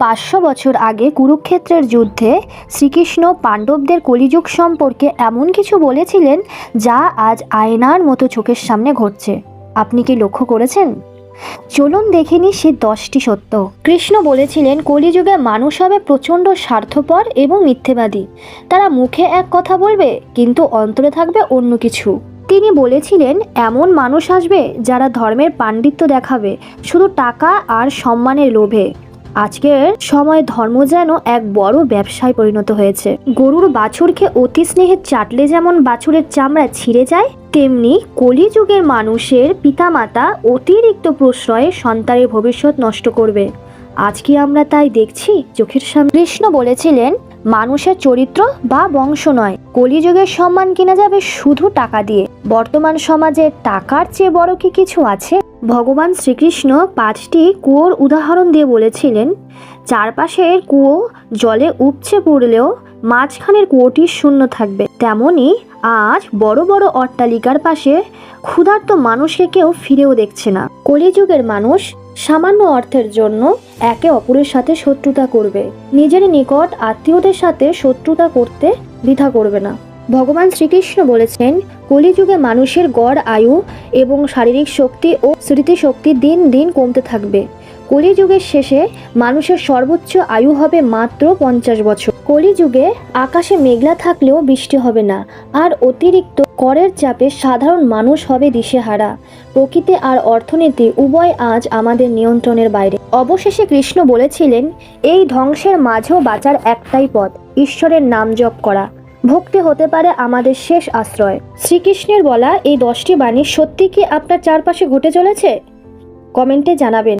500 বছর আগে কুরুক্ষেত্রের যুদ্ধে শ্রীকৃষ্ণ পাণ্ডবদের কলিযুগ সম্পর্কে এমন কিছু বলেছিলেন যা আজ আয়নার মতো চোখের সামনে ঘটছে। আপনি কি লক্ষ্য করেছেন? চলুন দেখে নিই সে 10টি সত্য। কৃষ্ণ বলেছিলেন কলিযুগে মানুষ হবে প্রচণ্ড স্বার্থপর এবং মিথ্যেবাদী। তারা মুখে এক কথা বলবে কিন্তু অন্তরে থাকবে অন্য কিছু। তিনি বলেছিলেন এমন মানুষ আসবে যারা ধর্মের পাণ্ডিত্য দেখাবে শুধু টাকা আর সম্মানের লোভে। আজকের সময় ধর্ম যেন এক বড় ব্যবসায় পরিণত হয়েছে। গরুর বাছুরকে অতি স্নেহে চাটলে যেমন বাছুরের চামড়া ছিঁড়ে যায়, তেমনি কলিযুগের মানুষের পিতামাতা অতিরিক্ত প্রশ্রয়ে সন্তানের ভবিষ্যৎ নষ্ট করবে। আজকে আমরা তাই দেখছি চোখের সামনে। কৃষ্ণ বলেছিলেন মানুষের চরিত্র বা বংশ নয়, কলিযুগের সম্মান কেনা যাবে শুধু টাকা দিয়ে। বর্তমান সমাজে টাকার চেয়ে বড় কি কিছু আছে? ভগবান শ্রীকৃষ্ণ 5টি কুয়োর উদাহরণ দিয়ে বলেছিলেন চারপাশের কুয়ো জলে উপচে পড়লেও মাঝখানের কুয়োটি শূন্য থাকবে। তেমনি আজ বড় বড় অট্টালিকার পাশে ক্ষুধার্ত মানুষকে কেউ ফিরেও দেখছে না। কলিযুগের মানুষ সামান্য অর্থের জন্য একে অপরের সাথে শত্রুতা করবে, নিজের নিকট আত্মীয়দের সাথে শত্রুতা করতে দ্বিধা করবে না। ভগবান শ্রীকৃষ্ণ বলেছেন কলিযুগে মানুষের গড় আয়ু এবং শারীরিক শক্তি ও স্মৃতিশক্তি দিন দিন কমতে থাকবে। কলিযুগের শেষে মানুষের সর্বোচ্চ আয়ু হবে মাত্র 50 বছর। কলিযুগে আকাশে মেঘলা থাকলেও বৃষ্টি হবে না, আর অতিরিক্ত করের চাপে সাধারণ মানুষ হবে দিশেহারা। প্রকৃতি আর অর্থনীতি উভয় আজ আমাদের নিয়ন্ত্রণের বাইরে। অবশেষে কৃষ্ণ বলেছিলেন এই ধ্বংসের মাঝেও বাঁচার একটাই পথ, ঈশ্বরের নাম জপ করা। ভক্তি হতে পারে আমাদের শেষ আশ্রয়। শ্রীকৃষ্ণের বলা এই 10টি বাণী সত্যি কি আপনার চারপাশে ঘটে চলেছে? কমেন্টে জানাবেন।